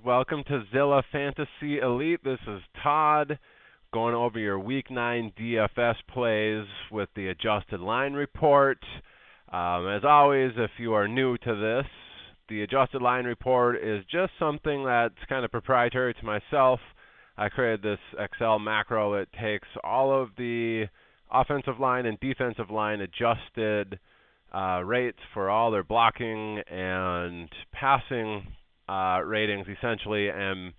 Welcome to Zilla Fantasy Elite. This is Todd going over your Week 9 DFS plays with the adjusted line report. As always, if you are new to this, the adjusted line report is just something that's kind of proprietary to myself. I created this Excel macro that takes all of the offensive line and defensive line adjusted rates for all their blocking and passing ratings essentially, and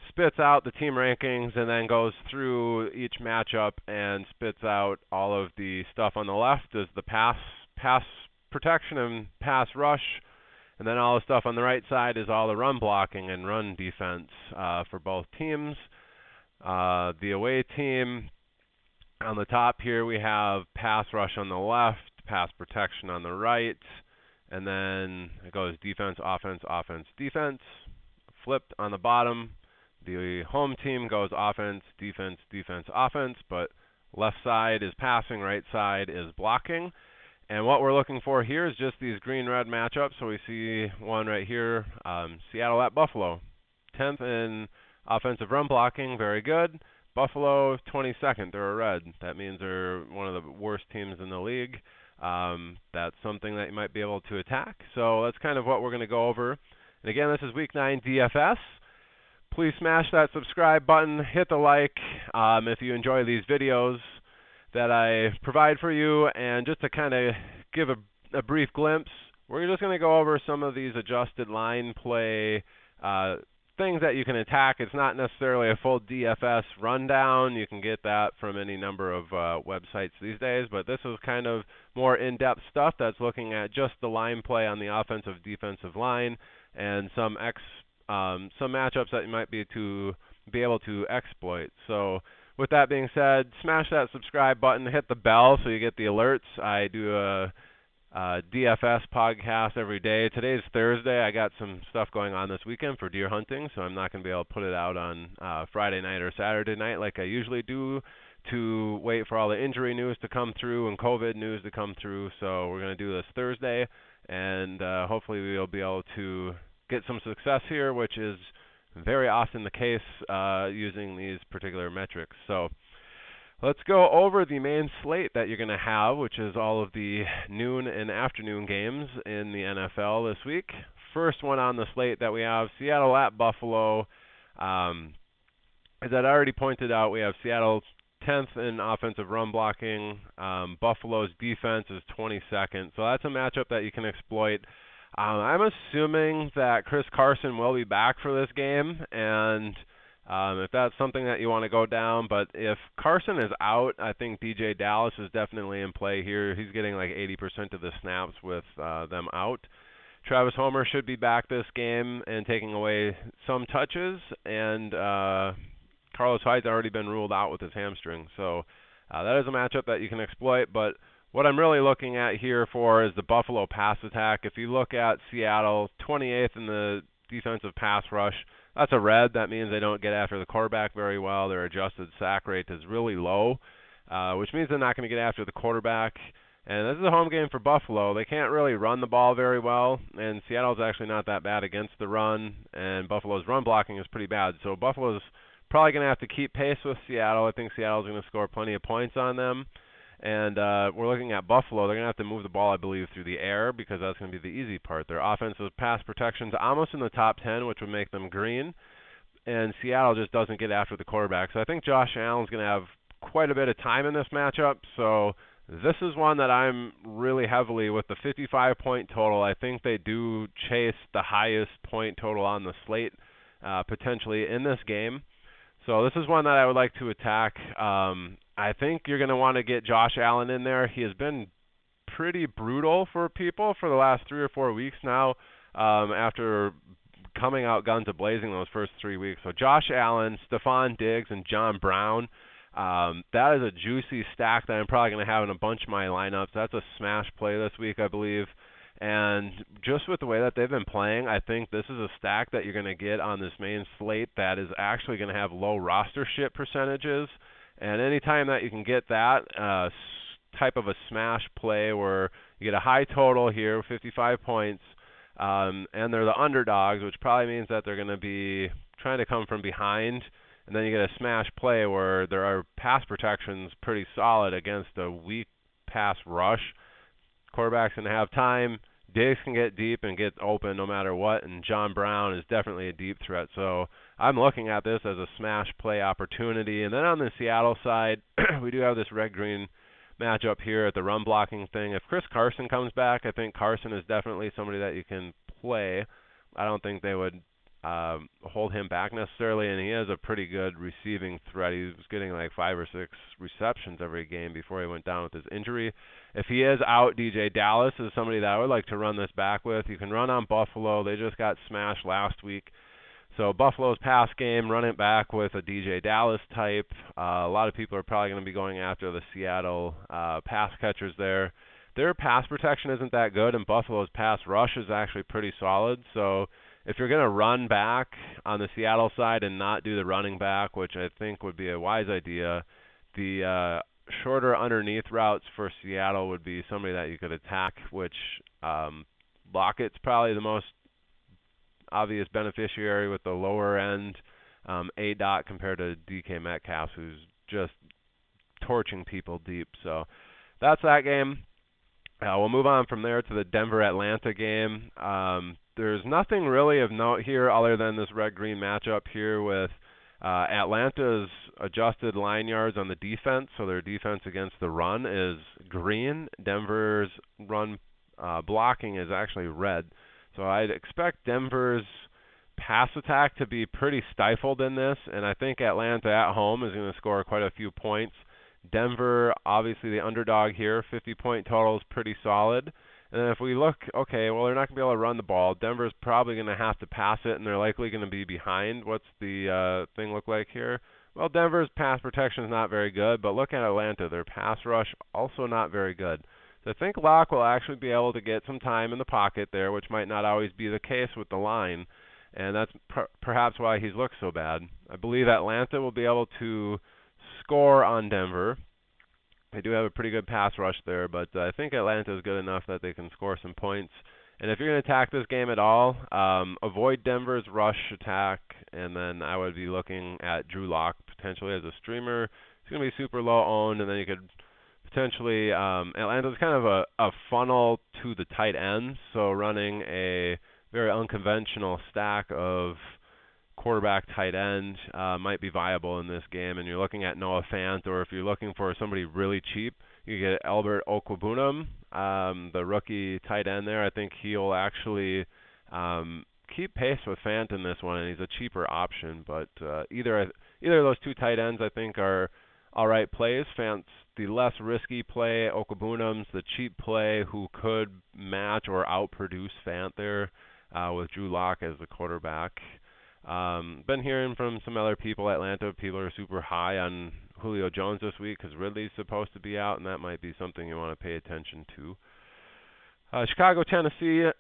spits out the team rankings, and then goes through each matchup and spits out all of the stuff. On the left is the pass protection and pass rush, and then all the stuff on the right side is all the run blocking and run defense for both teams. The away team on the top here, we have pass rush on the left, pass protection on the right, and then it goes defense, offense, offense, defense. Flipped on the bottom, the home team goes offense, defense, defense, offense, but left side is passing, right side is blocking. And what we're looking for here is just these green-red matchups. So we see one right here, Seattle at Buffalo. 10th in offensive run blocking, very good. Buffalo, 22nd, they're a red. That means they're one of the worst teams in the league. That's something that you might be able to attack. So that's kind of what we're going to go over. And again, this is Week 9 DFS. Please smash that subscribe button, hit the like if you enjoy these videos that I provide for you. And just to kind of give a brief glimpse, we're just going to go over some of these adjusted line play things that you can attack. It's not necessarily a full DFS rundown. You can get that from any number of websites these days, but this is kind of more in-depth stuff that's looking at just the line play on the offensive defensive line and some matchups that you might be able to exploit. So with that being said, smash that subscribe button, hit the bell so you get the alerts. I do a DFS podcast every day. Today's Thursday. I got some stuff going on this weekend for deer hunting, so I'm not going to be able to put it out on Friday night or Saturday night like I usually do, to wait for all the injury news to come through and COVID news to come through. So we're going to do this Thursday, and hopefully we'll be able to get some success here, which is very often the case using these particular metrics. So let's go over the main slate that you're going to have, which is all of the noon and afternoon games in the NFL this week. First one on the slate that we have, Seattle at Buffalo. As I'd already pointed out, we have Seattle 10th in offensive run blocking. Buffalo's defense is 22nd. So that's a matchup that you can exploit. I'm assuming that Chris Carson will be back for this game, and if that's something that you want to go down. But if Carson is out, I think DJ Dallas is definitely in play here. He's getting like 80% of the snaps with them out. Travis Homer should be back this game and taking away some touches. And Carlos Hyde's already been ruled out with his hamstring. So that is a matchup that you can exploit. But what I'm really looking at here for is the Buffalo pass attack. If you look at Seattle, 28th in the defensive pass rush, that's a red. That means they don't get after the quarterback very well. Their adjusted sack rate is really low, which means they're not going to get after the quarterback. And this is a home game for Buffalo. They can't really run the ball very well, and Seattle's actually not that bad against the run, and Buffalo's run blocking is pretty bad. So Buffalo's probably going to have to keep pace with Seattle. I think Seattle's going to score plenty of points on them. And we're looking at Buffalo. They're going to have to move the ball, I believe, through the air, because that's going to be the easy part. Their offensive pass protection's almost in the top 10, which would make them green. And Seattle just doesn't get after the quarterback. So I think Josh Allen's going to have quite a bit of time in this matchup. So this is one that I'm really heavily with the 55-point total. I think they do chase the highest point total on the slate potentially in this game. So this is one that I would like to attack. I think you're going to want to get Josh Allen in there. He has been pretty brutal for people for the last 3 or 4 weeks now after coming out guns a-blazing those first 3 weeks. So Josh Allen, Stephon Diggs, and John Brown, that is a juicy stack that I'm probably going to have in a bunch of my lineups. That's a smash play this week, I believe. And just with the way that they've been playing, I think this is a stack that you're going to get on this main slate that is actually going to have low rostership percentages. And anytime that you can get that type of a smash play where you get a high total here, 55 points, and they're the underdogs, which probably means that they're going to be trying to come from behind. And then you get a smash play where there are pass protections pretty solid against a weak pass rush. Quarterback's going to have time. Diggs can get deep and get open no matter what, and John Brown is definitely a deep threat. So I'm looking at this as a smash play opportunity. And then on the Seattle side, we do have this red-green matchup here at the run blocking thing. If Chris Carson comes back, I think Carson is definitely somebody that you can play. I don't think they would hold him back necessarily, and he has a pretty good receiving threat. He was getting like 5 or 6 receptions every game before he went down with his injury. If he is out, DJ Dallas is somebody that I would like to run this back with. You can run on Buffalo. They just got smashed last week. So Buffalo's pass game, run it back with a DJ Dallas type. A lot of people are probably going to be going after the Seattle pass catchers there. Their pass protection isn't that good, and Buffalo's pass rush is actually pretty solid. So if you're going to run back on the Seattle side and not do the running back, which I think would be a wise idea, the shorter underneath routes for Seattle would be somebody that you could attack, which Lockett's probably the most obvious beneficiary with the lower end A-dot compared to DK Metcalf, who's just torching people deep. So that's that game. We'll move on from there to the Denver-Atlanta game. There's nothing really of note here other than this red-green matchup here with Atlanta's adjusted line yards on the defense, so their defense against the run is green. Denver's run blocking is actually red. So I'd expect Denver's pass attack to be pretty stifled in this, and I think Atlanta at home is going to score quite a few points. Denver, obviously the underdog here, 50-point total is pretty solid. And then if we look, okay, well, they're not going to be able to run the ball. Denver's probably going to have to pass it, and they're likely going to be behind. What's the thing look like here? Well, Denver's pass protection is not very good, but look at Atlanta. Their pass rush also not very good. So I think Locke will actually be able to get some time in the pocket there, which might not always be the case with the line, and that's perhaps why he's looked so bad. I believe Atlanta will be able to score on Denver. They do have a pretty good pass rush there, but I think Atlanta is good enough that they can score some points. And if you're going to attack this game at all, avoid Denver's rush attack, and then I would be looking at Drew Lock potentially as a streamer. It's going to be super low owned, and then you could potentially Atlanta's kind of a funnel to the tight ends, so running a very unconventional stack of quarterback tight end might be viable in this game, and you're looking at Noah Fant, or if you're looking for somebody really cheap, you get Albert Okwuegbunam, the rookie tight end there. I think he'll actually keep pace with Fant in this one, and he's a cheaper option, but either of those two tight ends I think are all right plays. Fant's the less risky play. Okwuegbunam's the cheap play who could match or outproduce Fant there with Drew Lock as the quarterback. Been hearing from some other people, Atlanta people are super high on Julio Jones this week because Ridley's supposed to be out, and that might be something you want to pay attention to. Chicago, Tennessee.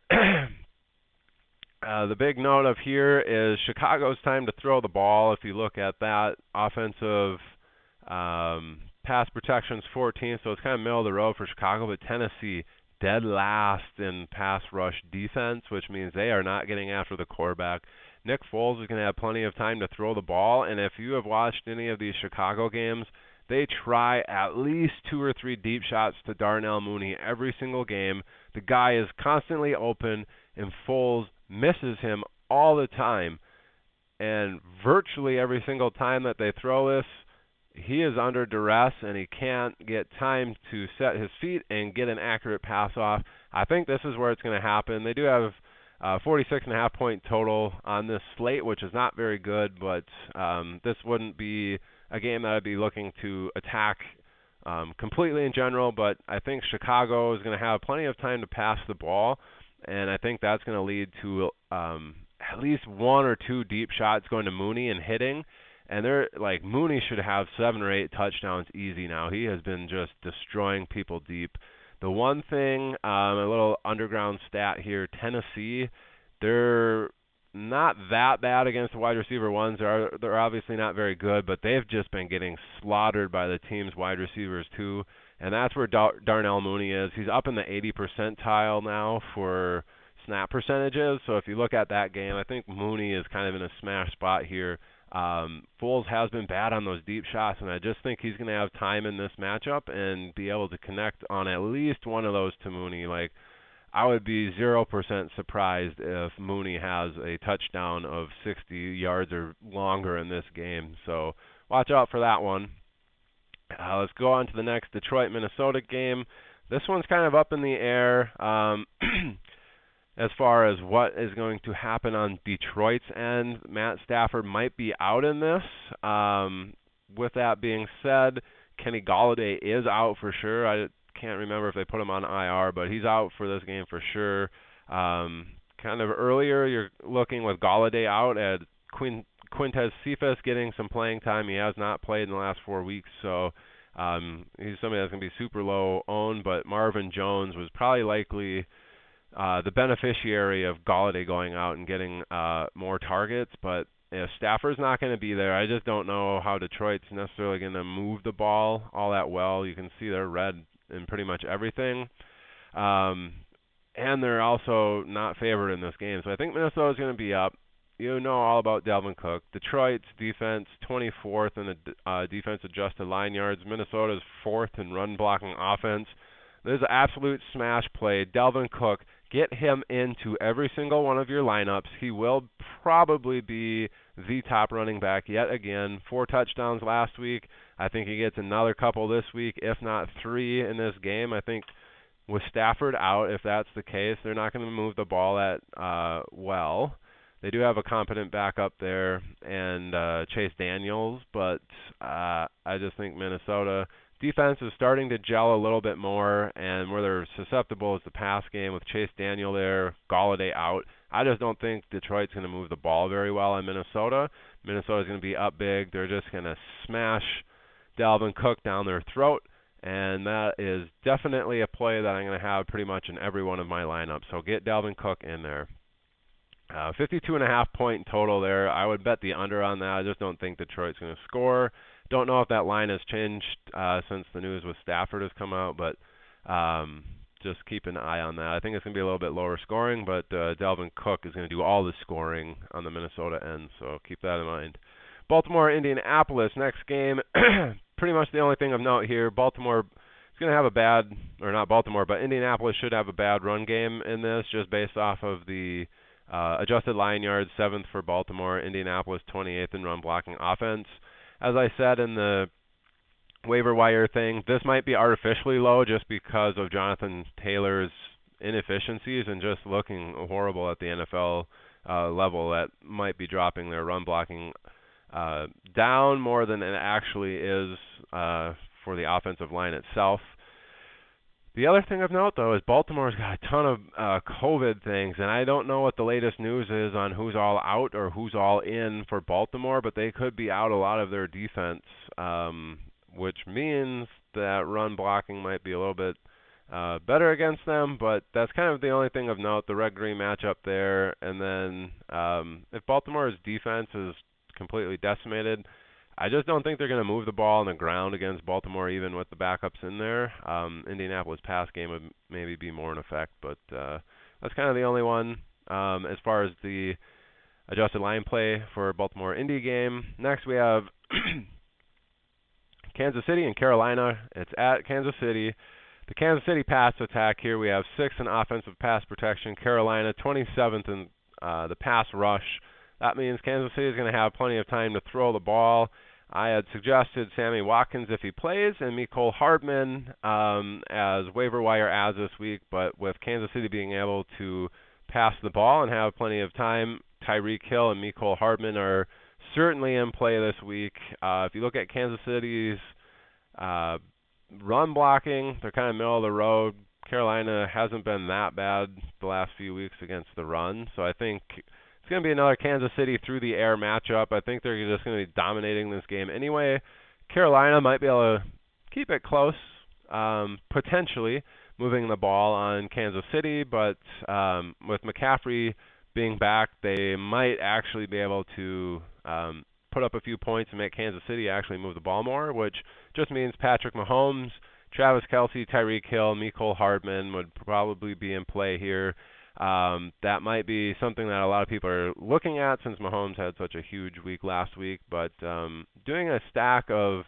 The big note of here is Chicago's time to throw the ball. If you look at that, offensive pass protection's 14, so it's kind of middle of the road for Chicago, but Tennessee dead last in pass rush defense, which means they are not getting after the quarterback. Nick Foles is going to have plenty of time to throw the ball, and if you have watched any of these Chicago games, they try at least 2 or 3 deep shots to Darnell Mooney every single game. The guy is constantly open, and Foles misses him all the time. And virtually every single time that they throw this, he is under duress, and he can't get time to set his feet and get an accurate pass off. I think this is where it's going to happen. They do have 46.5 point total on this slate, which is not very good, but this wouldn't be a game that I'd be looking to attack completely in general, but I think Chicago is going to have plenty of time to pass the ball, and I think that's going to lead to at least 1 or 2 deep shots going to Mooney and hitting, and they're like Mooney should have 7 or 8 touchdowns easy now. He has been just destroying people deep. The one thing, a little underground stat here, Tennessee, they're not that bad against the wide receiver ones. They're obviously not very good, but they've just been getting slaughtered by the team's wide receivers too, and that's where Darnell Mooney is. He's up in the 80 percentile now for snap percentage is. So if you look at that game, I think Mooney is kind of in a smash spot here. Foles has been bad on those deep shots, and I just think he's going to have time in this matchup and be able to connect on at least one of those to Mooney. Like, I would be 0% surprised if Mooney has a touchdown of 60 yards or longer in this game. So watch out for that one. Let's go on to the next Detroit-Minnesota game. This one's kind of up in the air as far as what is going to happen on Detroit's end. Matt Stafford might be out in this. With that being said, Kenny Golladay is out for sure. I can't remember if they put him on IR, but he's out for this game for sure. Kind of earlier, you're looking with Golladay out at Quintez Cephas getting some playing time. He has not played in the last 4 weeks, so he's somebody that's going to be super low owned, but Marvin Jones was probably likely the beneficiary of Golladay going out and getting more targets, but if Stafford's not going to be there, I just don't know how Detroit's necessarily going to move the ball all that well. You can see they're red in pretty much everything. And they're also not favored in this game. So I think Minnesota's going to be up. You know all about Dalvin Cook. Detroit's defense, 24th in the defense adjusted line yards. Minnesota's 4th in run blocking offense. There's an absolute smash play. Dalvin Cook, get him into every single one of your lineups. He will probably be the top running back yet again. 4 touchdowns last week. I think he gets another couple this week, if not 3 in this game. I think with Stafford out, if that's the case, they're not going to move the ball that well. They do have a competent backup there and Chase Daniels, but I just think Minnesota defense is starting to gel a little bit more, and where they're susceptible is the pass game with Chase Daniel there, Golladay out. I just don't think Detroit's going to move the ball very well on Minnesota. Minnesota's going to be up big. They're just going to smash Dalvin Cook down their throat, and that is definitely a play that I'm going to have pretty much in every one of my lineups. So get Dalvin Cook in there. 52.5 point total there. I would bet the under on that. I just don't think Detroit's going to score. Don't know if that line has changed since the news with Stafford has come out, but just keep an eye on that. I think it's going to be a little bit lower scoring, but Dalvin Cook is going to do all the scoring on the Minnesota end, so keep that in mind. Baltimore, Indianapolis, next game. Pretty much the only thing of note here. Baltimore is going to have a bad, or not Baltimore, but Indianapolis should have a bad run game in this, just based off of the adjusted line yards, 7th for Baltimore, Indianapolis 28th in run blocking offense. As I said in the waiver wire thing, this might be artificially low just because of Jonathan Taylor's inefficiencies and just looking horrible at the NFL level. That might be dropping their run blocking down more than it actually is for the offensive line itself. The other thing of note, though, is Baltimore's got a ton of COVID things, and I don't know what the latest news is on who's all out or who's all in for Baltimore, but they could be out a lot of their defense, which means that run blocking might be a little bit better against them, but that's kind of the only thing of note, the red-green matchup there. And then if Baltimore's defense is completely decimated, I just don't think they're going to move the ball on the ground against Baltimore, even with the backups in there. Indianapolis pass game would maybe be more in effect, but that's kind of the only one as far as the adjusted line play for Baltimore Indy game. Next we have Kansas City and Carolina. It's at Kansas City. The Kansas City pass attack here, we have 6th in offensive pass protection. Carolina 27th in the pass rush. That means Kansas City is going to have plenty of time to throw the ball. I had suggested Sammy Watkins if he plays and Mecole Hardman as waiver wire ads this week, but with Kansas City being able to pass the ball and have plenty of time, Tyreek Hill and Mecole Hardman are certainly in play this week. If you look at Kansas City's run blocking, they're kind of middle of the road. Carolina hasn't been that bad the last few weeks against the run, so I think it's going to be another Kansas City through the air matchup. I think they're just going to be dominating this game anyway. Carolina might be able to keep it close, potentially moving the ball on Kansas City, but with McCaffrey being back, they might actually be able to put up a few points and make Kansas City actually move the ball more, which just means Patrick Mahomes, Travis Kelce, Tyreek Hill, Mecole Hardman would probably be in play here. That might be something that a lot of people are looking at since Mahomes had such a huge week last week. But doing a stack of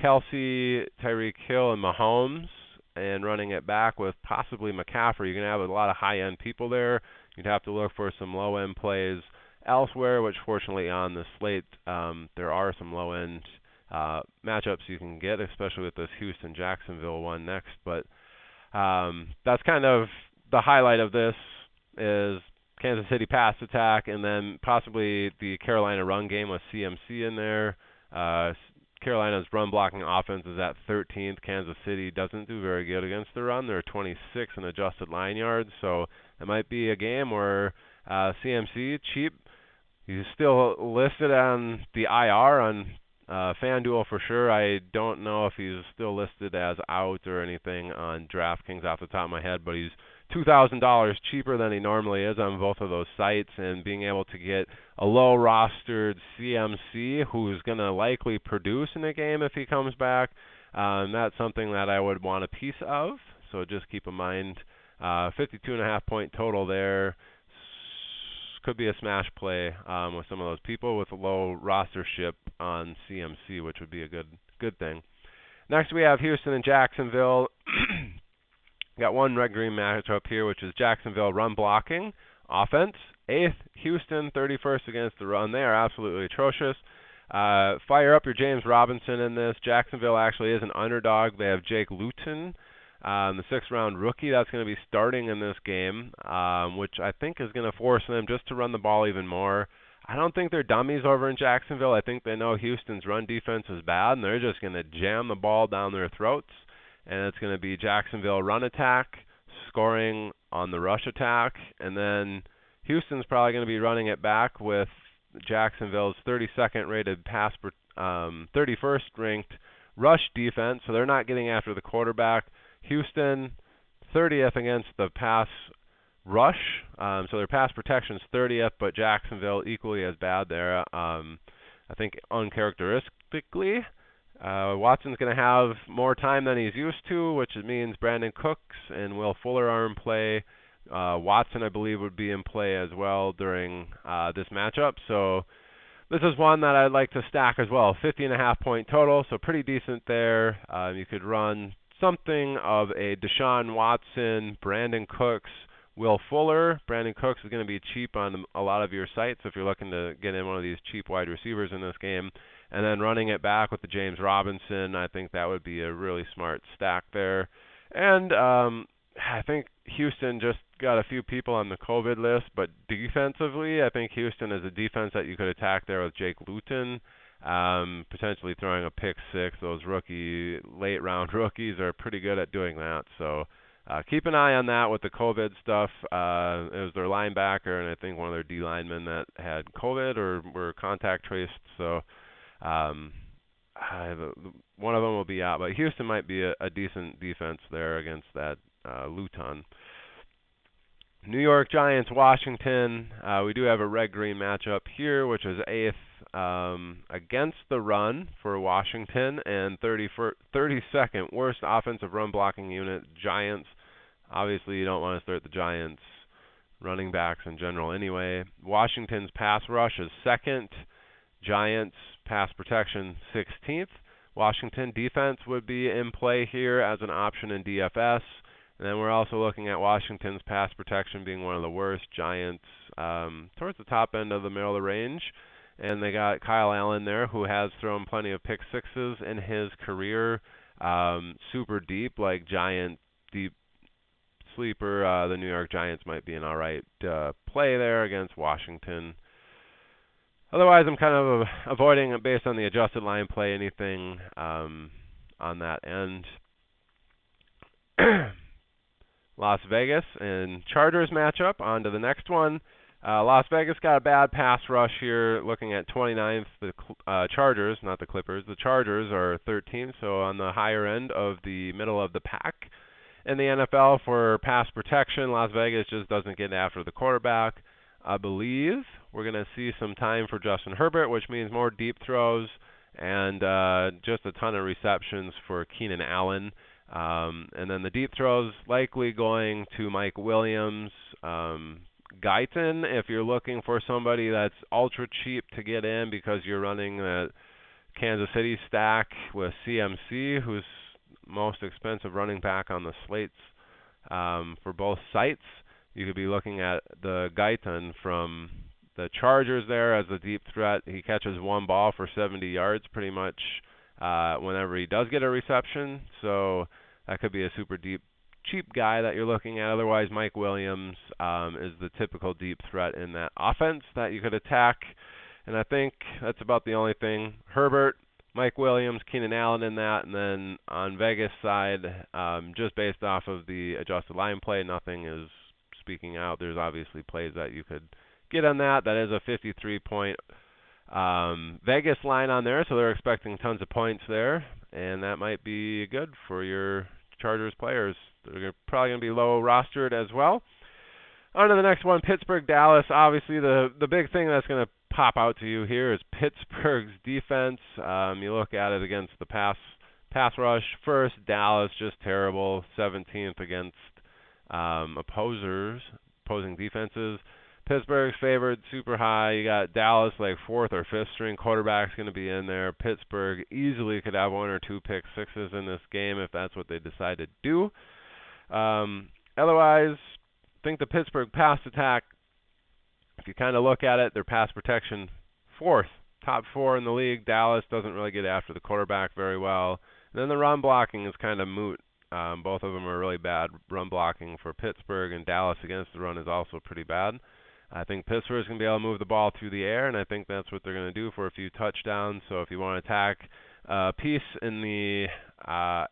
Kelsey, Tyreek Hill, and Mahomes and running it back with possibly McCaffrey, you're going to have a lot of high-end people there. You'd have to look for some low-end plays elsewhere, which fortunately on the slate there are some low-end matchups you can get, especially with this Houston-Jacksonville one next. But that's kind of the highlight of this is Kansas City pass attack, and then possibly the Carolina run game with CMC in there. Carolina's run blocking offense is at 13th. Kansas City doesn't do very good against the run. They're 26th in adjusted line yards, so it might be a game where CMC, cheap, he's still listed on the IR on FanDuel for sure. I don't know if he's still listed as out or anything on DraftKings off the top of my head, but he's $2,000 cheaper than he normally is on both of those sites, and being able to get a low-rostered CMC who's going to likely produce in a game if he comes back, that's something that I would want a piece of. So just keep in mind, 52.5 point total there. Could be a smash play with some of those people with a low rostership on CMC, which would be a good thing. Next we have Houston and Jacksonville. Got one red green matchup here, which is Jacksonville run blocking offense. 8th, Houston 31st against the run. They are absolutely atrocious. Fire up your James Robinson in this. Jacksonville actually is an underdog. They have Jake Luton, the 6th round rookie that's going to be starting in this game, which I think is going to force them just to run the ball even more. I don't think they're dummies over in Jacksonville. I think they know Houston's run defense is bad, and they're just going to jam the ball down their throats. And it's going to be Jacksonville run attack, scoring on the rush attack, and then Houston's probably going to be running it back with Jacksonville's 32nd rated 31st ranked rush defense, so they're not getting after the quarterback. Houston 30th against the pass rush, so their pass protection's 30th, but Jacksonville equally as bad there. I think uncharacteristically. Watson's going to have more time than he's used to, which means Brandon Cooks and Will Fuller are in play. Watson, I believe, would be in play as well during this matchup. So this is one that I'd like to stack as well. 50.5 point total, so pretty decent there. You could run something of a Deshaun Watson, Brandon Cooks, Will Fuller. Brandon Cooks is going to be cheap on a lot of your sites if you're looking to get in one of these cheap wide receivers in this game. And then running it back with the James Robinson, I think that would be a really smart stack there. And I think Houston just got a few people on the COVID list, but defensively, I think Houston is a defense that you could attack there with Jake Luton, potentially throwing a pick six. Those late-round rookies are pretty good at doing that. So keep an eye on that with the COVID stuff. It was their linebacker and I think one of their D linemen that had COVID or were contact traced. So one of them will be out, but Houston might be a decent defense there against that Luton. New York Giants, Washington. We do have a red-green matchup here, which is 8th against the run for Washington and 32nd worst offensive run blocking unit, Giants. Obviously, you don't want to start the Giants running backs in general anyway. Washington's pass rush is 2nd. Giants pass protection 16th. Washington defense would be in play here as an option in DFS. And then we're also looking at Washington's pass protection being one of the worst. Giants towards the top end of the middle of the range. And they got Kyle Allen there, who has thrown plenty of pick sixes in his career. Super deep, like Giant deep sleeper. The New York Giants might be an all right play there against Washington. Otherwise, I'm kind of avoiding, based on the adjusted line play, anything on that end. Las Vegas and Chargers matchup. On to the next one. Las Vegas got a bad pass rush here, looking at 29th. The Chargers, not the Clippers. The Chargers are 13th, so on the higher end of the middle of the pack. In the NFL for pass protection, Las Vegas just doesn't get after the quarterback. I believe we're going to see some time for Justin Herbert, which means more deep throws and just a ton of receptions for Keenan Allen. And then the deep throws likely going to Mike Williams. Guyton, if you're looking for somebody that's ultra cheap to get in because you're running the Kansas City stack with CMC, who's most expensive running back on the slates for both sites, you could be looking at the Guyton from the Chargers there as a deep threat. He catches one ball for 70 yards pretty much whenever he does get a reception, so that could be a super deep, cheap guy that you're looking at. Otherwise, Mike Williams is the typical deep threat in that offense that you could attack, and I think that's about the only thing. Herbert, Mike Williams, Keenan Allen in that, and then on Vegas side, just based off of the adjusted line play, nothing is speaking out. There's obviously plays that you could get on that. That is a 53-point Vegas line on there, so they're expecting tons of points there, and that might be good for your Chargers players. They're probably going to be low rostered as well. On to the next one, Pittsburgh, Dallas. Obviously, the big thing that's going to pop out to you here is Pittsburgh's defense. You look at it against the pass rush. First, Dallas just terrible, 17th against opposing defenses. Pittsburgh's favored super high. You got Dallas like 4th or 5th string quarterback's going to be in there. Pittsburgh easily could have 1 or 2 pick sixes in this game if that's what they decide to do. Otherwise, I think the Pittsburgh pass attack, if you kind of look at it, their pass protection 4th, top 4 in the league. Dallas doesn't really get after the quarterback very well. And then the run blocking is kind of moot. Both of them are really bad run blocking for Pittsburgh, and Dallas against the run is also pretty bad. I think Pittsburgh is going to be able to move the ball through the air, and I think that's what they're going to do for a few touchdowns. So if you want to attack a piece in the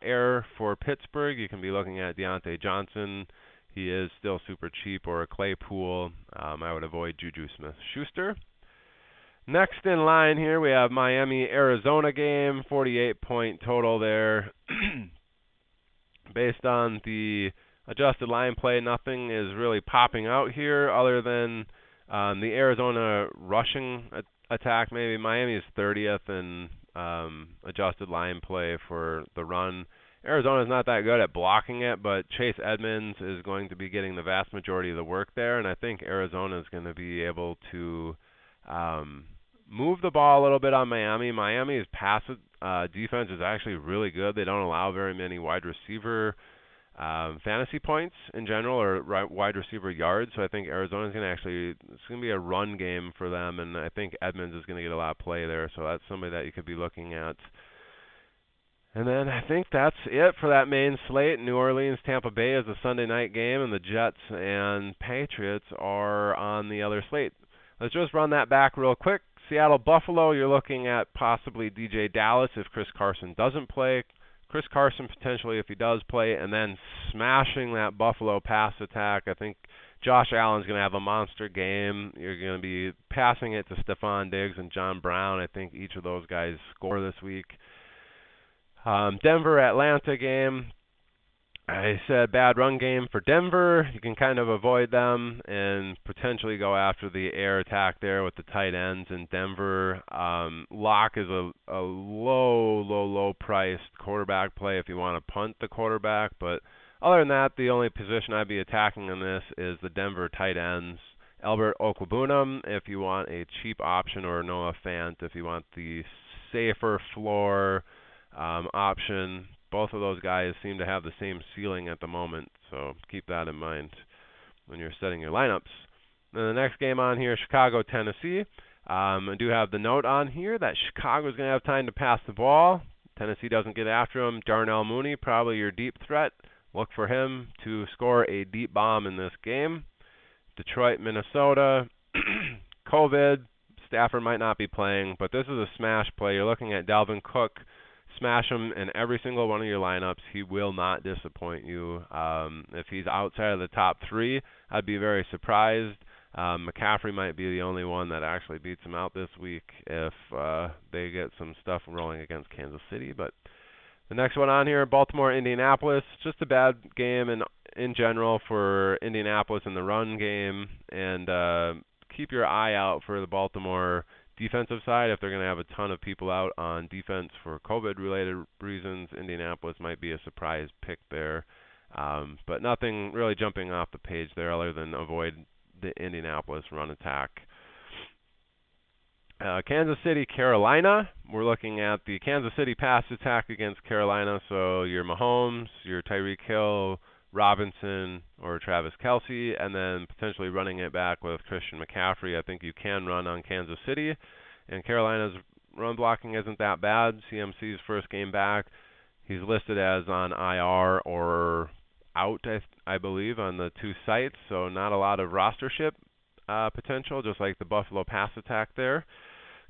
air for Pittsburgh, you can be looking at Deontay Johnson. He is still super cheap, or a Claypool. I would avoid Juju Smith-Schuster. Next in line here, we have Miami-Arizona game, 48-point total there. Based on the adjusted line play, nothing is really popping out here other than the Arizona rushing attack. Maybe Miami is 30th in adjusted line play for the run. Arizona's not that good at blocking it, but Chase Edmonds is going to be getting the vast majority of the work there, and I think Arizona is going to be able to move the ball a little bit on Miami. Miami's passive defense is actually really good. They don't allow very many wide receiver fantasy points in general, or wide receiver yards. So I think Arizona's going to it's going to be a run game for them, and I think Edmonds is going to get a lot of play there. So that's somebody that you could be looking at. And then I think that's it for that main slate. New Orleans, Tampa Bay is a Sunday night game, and the Jets and Patriots are on the other slate. Let's just run that back real quick. Seattle, Buffalo, you're looking at possibly DJ Dallas if Chris Carson doesn't play. Chris Carson potentially if he does play, and then smashing that Buffalo pass attack. I think Josh Allen's going to have a monster game. You're going to be passing it to Stephon Diggs and John Brown. I think each of those guys score this week. Denver, Atlanta game. I said bad run game for Denver. You can kind of avoid them and potentially go after the air attack there with the tight ends in Denver. Lock is a low priced quarterback play if you want to punt the quarterback. But other than that, the only position I'd be attacking in this is the Denver tight ends. Albert Okwuegbunam if you want a cheap option, or Noah Fant if you want the safer floor option. Both of those guys seem to have the same ceiling at the moment, so keep that in mind when you're setting your lineups. Then the next game on here, Chicago, Tennessee. I do have the note on here that Chicago is going to have time to pass the ball. Tennessee doesn't get after him. Darnell Mooney, probably your deep threat. Look for him to score a deep bomb in this game. Detroit, Minnesota. COVID. Stafford might not be playing, but this is a smash play. You're looking at Dalvin Cook. Smash him in every single one of your lineups. He will not disappoint you. If he's outside of the top 3, I'd be very surprised. McCaffrey might be the only one that actually beats him out this week if they get some stuff rolling against Kansas City. But the next one on here, Baltimore, Indianapolis. Just a bad game in general for Indianapolis in the run game. And keep your eye out for the Baltimore defensive side, if they're going to have a ton of people out on defense for COVID-related reasons, Indianapolis might be a surprise pick there. But nothing really jumping off the page there other than avoid the Indianapolis run attack. Kansas City, Carolina. We're looking at the Kansas City pass attack against Carolina. So your Mahomes, your Tyreek Hill, Robinson, or Travis Kelce, and then potentially running it back with Christian McCaffrey. I think you can run on Kansas City. And Carolina's run blocking isn't that bad. CMC's first game back. He's listed as on IR or out, I believe, on the two sites. So not a lot of rostership potential, just like the Buffalo pass attack there.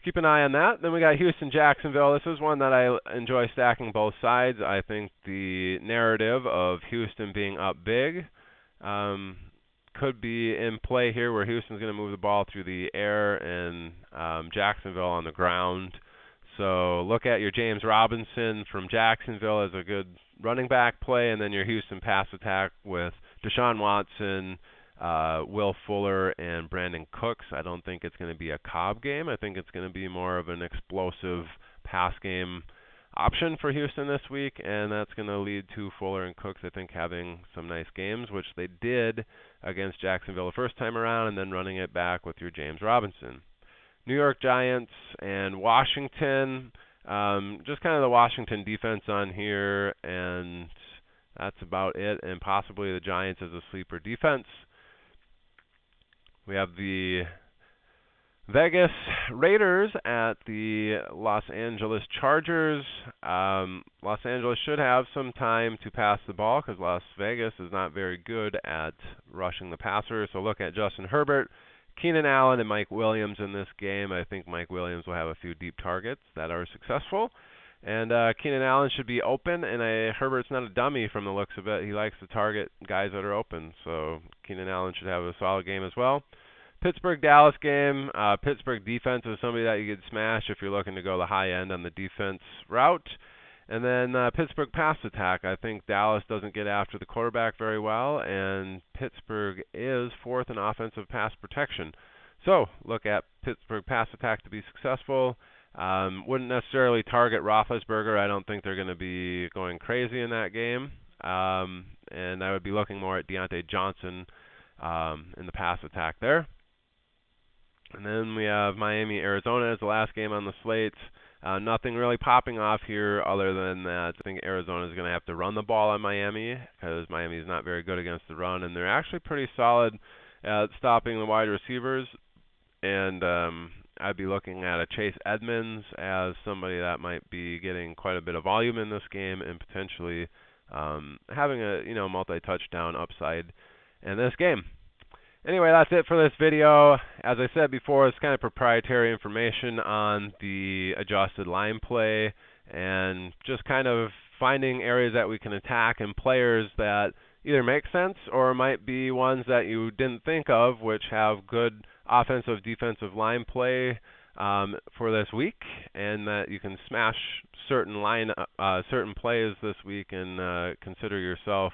Keep an eye on that. Then we got Houston, Jacksonville. This is one that I enjoy stacking both sides. I think the narrative of Houston being up big could be in play here, where Houston's going to move the ball through the air and Jacksonville on the ground. So look at your James Robinson from Jacksonville as a good running back play, and then your Houston pass attack with Deshaun Watson, Will Fuller, and Brandon Cooks. I don't think it's going to be a Cobb game. I think it's going to be more of an explosive pass game option for Houston this week, and that's going to lead to Fuller and Cooks, I think, having some nice games, which they did against Jacksonville the first time around, and then running it back with your James Robinson. New York Giants and Washington. Just kind of the Washington defense on here, and that's about it, and possibly the Giants as a sleeper defense. We have the Vegas Raiders at the Los Angeles Chargers. Los Angeles should have some time to pass the ball because Las Vegas is not very good at rushing the passer. So look at Justin Herbert, Keenan Allen, and Mike Williams in this game. I think Mike Williams will have a few deep targets that are successful. And Keenan Allen should be open, and Herbert's not a dummy from the looks of it. He likes to target guys that are open. So Keenan Allen should have a solid game as well. Pittsburgh-Dallas game. Pittsburgh defense is somebody that you could smash if you're looking to go the high end on the defense route. And then Pittsburgh pass attack. I think Dallas doesn't get after the quarterback very well, and Pittsburgh is fourth in offensive pass protection. So look at Pittsburgh pass attack to be successful. Wouldn't necessarily target Roethlisberger. I don't think they're going to be going crazy in that game. And I would be looking more at Deontay Johnson in the pass attack there. And then we have Miami, Arizona as the last game on the slate. Nothing really popping off here other than that I think Arizona is going to have to run the ball on Miami because Miami is not very good against the run, and they're actually pretty solid at stopping the wide receivers. And I'd be looking at a Chase Edmonds as somebody that might be getting quite a bit of volume in this game and potentially having a multi-touchdown upside in this game. Anyway, that's it for this video. As I said before, it's kind of proprietary information on the adjusted line play and just kind of finding areas that we can attack and players that either make sense or might be ones that you didn't think of, which have good offensive, defensive line play for this week, and that you can smash certain plays this week and consider yourself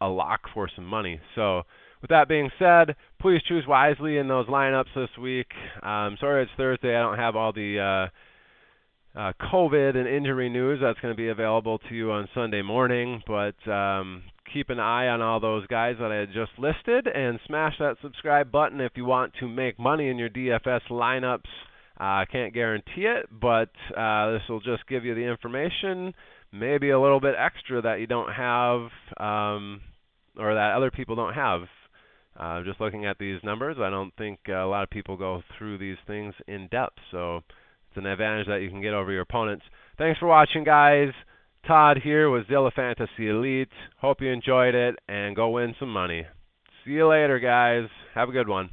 a lock for some money. So with that being said, please choose wisely in those lineups this week. Sorry it's Thursday. I don't have all the COVID and injury news that's going to be available to you on Sunday morning, but keep an eye on all those guys that I had just listed and smash that subscribe button if you want to make money in your DFS lineups. I can't guarantee it, but this will just give you the information, maybe a little bit extra that you don't have or that other people don't have. Just looking at these numbers, I don't think a lot of people go through these things in depth, so it's an advantage that you can get over your opponents. Thanks for watching, guys. Todd here with Zilla Fantasy Elite. Hope you enjoyed it, and go win some money. See you later, guys. Have a good one.